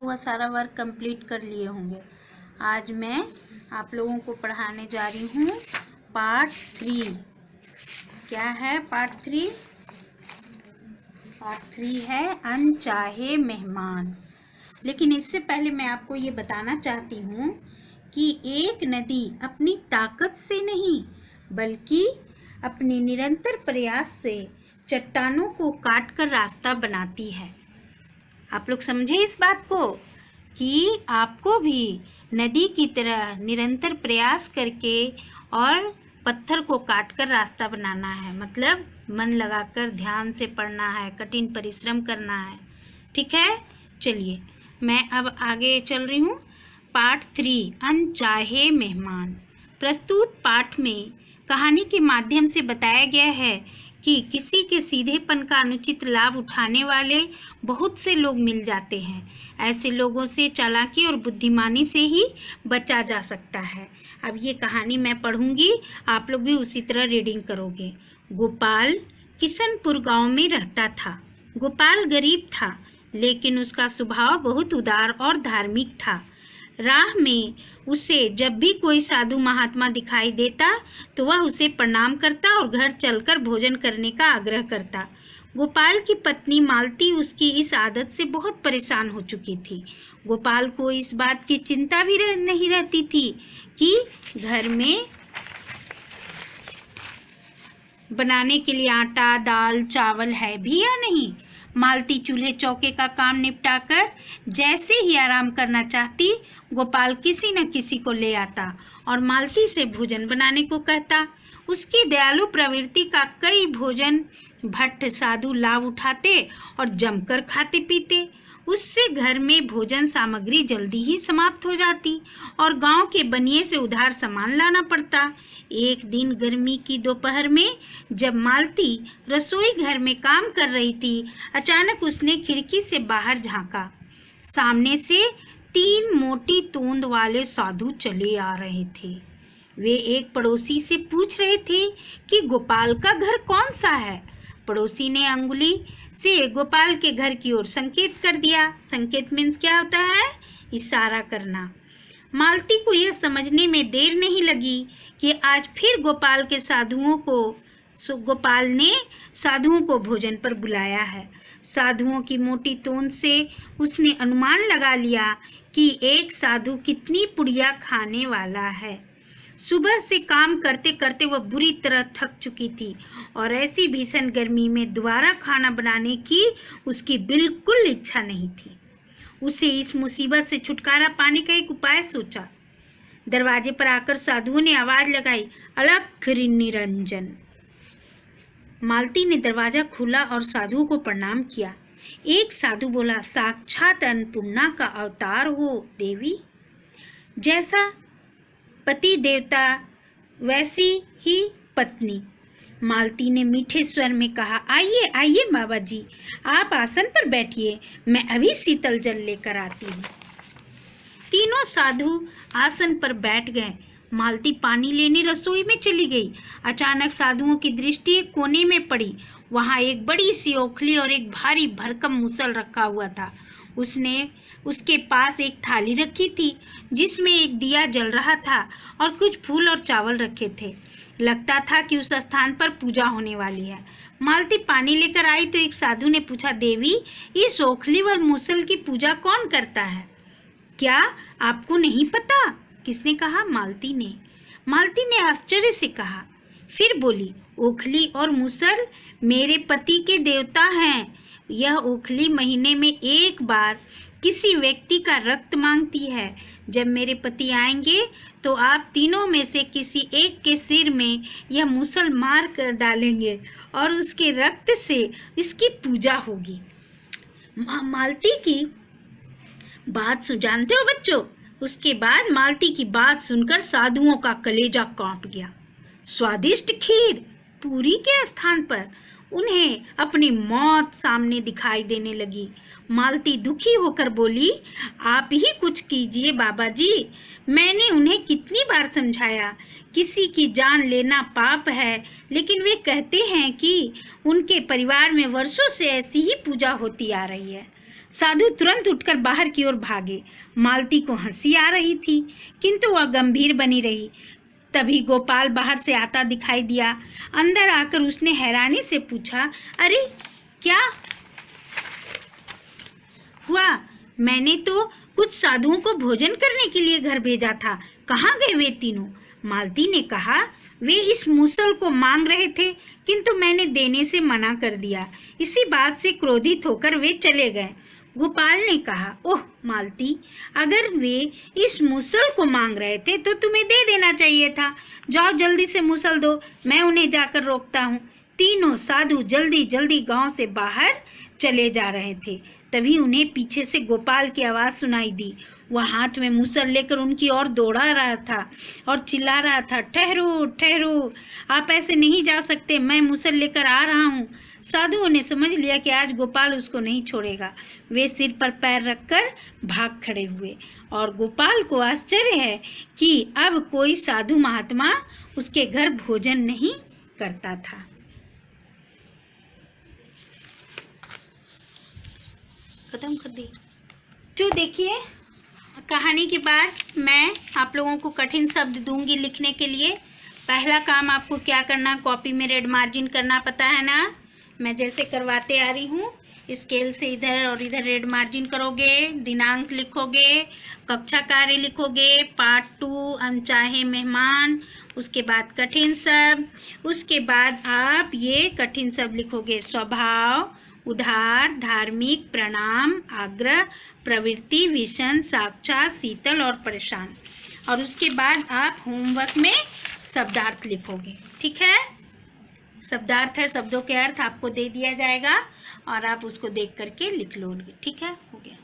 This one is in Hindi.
वह सारा वर्क कंप्लीट कर लिए होंगे। आज मैं आप लोगों को पढ़ाने जा रही हूँ पार्ट 3। क्या है पार्ट 3? पार्ट 3 है अनचाहे मेहमान। लेकिन इससे पहले मैं आपको ये बताना चाहती हूँ कि एक नदी अपनी ताकत से नहीं बल्कि अपने निरंतर प्रयास से चट्टानों को काटकर रास्ता बनाती है। आप लोग समझे इस बात को कि आपको भी नदी की तरह निरंतर प्रयास करके और पत्थर को काटकर रास्ता बनाना है। मतलब मन लगाकर ध्यान से पढ़ना है, कठिन परिश्रम करना है। ठीक है, चलिए मैं अब आगे चल रही हूँ। पार्ट 3 अनचाहे मेहमान। प्रस्तुत पाठ में कहानी के माध्यम से बताया गया है कि किसी के सीधेपन का अनुचित लाभ उठाने वाले बहुत से लोग मिल जाते हैं। ऐसे लोगों से चालाकी और बुद्धिमानी से ही बचा जा सकता है। अब ये कहानी मैं पढ़ूंगी, आप लोग भी उसी तरह रीडिंग करोगे। गोपाल किशनपुर गांव में रहता था। गोपाल गरीब था, लेकिन उसका स्वभाव बहुत उदार और धार्मिक था। राह में उसे जब भी कोई साधु महात्मा दिखाई देता तो वह उसे प्रणाम करता और घर चलकर भोजन करने का आग्रह करता। गोपाल की पत्नी मालती उसकी इस आदत से बहुत परेशान हो चुकी थी। गोपाल को इस बात की चिंता भी नहीं रहती थी कि घर में बनाने के लिए आटा, दाल, चावल है भी या नहीं। मालती चूल्हे चौके का काम निपटाकर जैसे ही आराम करना चाहती, गोपाल किसी न किसी को ले आता और मालती से भोजन बनाने को कहता। उसकी दयालु प्रवृत्ति का कई भोजन भट्ट साधु लाभ उठाते और जमकर खाते पीते। उससे घर में भोजन सामग्री जल्दी ही समाप्त हो जाती और गांव के बनिए से उधार सामान लाना पड़ता। एक दिन गर्मी की दोपहर में जब मालती रसोई घर में काम कर रही थी, अचानक उसने खिड़की से बाहर झांका। सामने से 3 मोटी तोंद वाले साधु चले आ रहे थे। वे एक पड़ोसी से पूछ रहे थे कि गोपाल का घर कौन सा है। पड़ोसी ने अंगुली से गोपाल के घर की ओर संकेत कर दिया। संकेत मीन्स क्या होता है? इशारा करना। मालती को यह समझने में देर नहीं लगी कि आज फिर गोपाल ने साधुओं को भोजन पर बुलाया है। साधुओं की मोटी तोंद से उसने अनुमान लगा लिया कि एक साधु कितनी पुड़िया खाने वाला है। सुबह से काम करते करते वह बुरी तरह थक चुकी थी और ऐसी भीषण गर्मी में दोबारा खाना बनाने की उसकी बिल्कुल इच्छा नहीं थी। उसे इस मुसीबत से छुटकारा पाने का एक उपाय सोचा। दरवाजे पर आकर साधुओं ने आवाज लगाई, अलख निरंजन। मालती ने दरवाजा खोला और साधुओं को प्रणाम किया। एक साधु बोला, साक्षात अन्नपूर्णा का अवतार हो देवी। जैसा पति देवता वैसी ही पत्नी। मालती ने मीठे स्वर में कहा, आइए आइए बाबा जी, आप आसन पर बैठिए, मैं अभी शीतल जल लेकर आती हूँ। तीनों साधु आसन पर बैठ गए। मालती पानी लेने रसोई में चली गई। अचानक साधुओं की दृष्टि एक कोने में पड़ी। वहाँ एक बड़ी सी ओखली और एक भारी भरकम मुसल रखा हुआ था। उसके पास एक थाली रखी थी जिसमें एक दिया जल रहा था और कुछ फूल और चावल रखे थे। लगता था कि उस स्थान पर पूजा होने वाली है। मालती पानी लेकर आई तो एक साधु ने पूछा, देवी, इस ओखली व मुसल की पूजा कौन करता है? क्या आपको नहीं पता? किसने कहा? मालती ने। मालती ने आश्चर्य से कहा। फिर बोली, ओखली और मुसल मेरे पति के देवता हैं। यह ओखली महीने में एक बार किसी व्यक्ति का रक्त मांगती है। जब मेरे पति आएंगे तो आप तीनों में से किसी एक के सिर में यह मुसल मार कर डालेंगे और उसके रक्त से इसकी पूजा होगी। मालती की बात जानते हो बच्चों? उसके बाद मालती की बात सुनकर साधुओं का कलेजा कांप गया। स्वादिष्ट खीर पूरी के स्थान पर उन्हें अपनी मौत सामने दिखाई देने लगी। मालती दुखी होकर बोली, आप ही कुछ कीजिए बाबा जी। मैंने उन्हें कितनी बार समझाया, किसी की जान लेना पाप है, लेकिन वे कहते हैं कि उनके परिवार में वर्षों से ऐसी ही पूजा होती आ रही है। साधु तुरंत उठकर बाहर की ओर भागे। मालती को हंसी आ रही थी, किंतु वह गंभीर बनी रही। तभी गोपाल बाहर से आता दिखाई दिया। अंदर आकर उसने हैरानी से पूछा, अरे क्या हुआ? मैंने तो कुछ साधुओं को भोजन करने के लिए घर भेजा था, कहाँ गए वे तीनों? मालती ने कहा, वे इस मूसल को मांग रहे थे, किंतु मैंने देने से मना कर दिया। इसी बात से क्रोधित होकर वे चले गए। गोपाल ने कहा, ओह मालती, अगर वे इस मूसल को मांग रहे थे तो तुम्हें दे देना चाहिए था। जाओ जल्दी से मूसल दो, मैं उन्हें जाकर रोकता हूँ। तीनों साधु जल्दी जल्दी गांव से बाहर चले जा रहे थे। तभी उन्हें पीछे से गोपाल की आवाज़ सुनाई दी। वह हाथ में मूसल लेकर उनकी ओर दौड़ा रहा था और चिल्ला रहा था, ठहरो ठहरो, आप ऐसे नहीं जा सकते, मैं मूसल लेकर आ रहा हूँ। साधुओं ने समझ लिया कि आज गोपाल उसको नहीं छोड़ेगा। वे सिर पर पैर रखकर भाग खड़े हुए और गोपाल को आश्चर्य है कि अब कोई साधु महात्मा उसके घर भोजन नहीं करता था। खत्म कर दी। तो देखिए, कहानी के बाद मैं आप लोगों को कठिन शब्द दूंगी लिखने के लिए। पहला काम आपको क्या करना, कॉपी में रेड मार्जिन करना, पता है ना? मैं जैसे करवाते आ रही हूँ, स्केल से इधर और इधर रेड मार्जिन करोगे, दिनांक लिखोगे, कक्षा कार्य लिखोगे, पार्ट 2 अनचाहे मेहमान, उसके बाद कठिन शब्द, उसके बाद आप ये कठिन शब्द लिखोगे, स्वभाव, उधार, धार्मिक, प्रणाम, आग्रह, प्रवृत्ति, भीषण, साक्षात, शीतल और परेशान। और उसके बाद आप होमवर्क में शब्दार्थ लिखोगे। ठीक है? शब्दार्थ है, शब्दों के अर्थ आपको दे दिया जाएगा और आप उसको देख करके लिख लोगे। ठीक है? हो गया।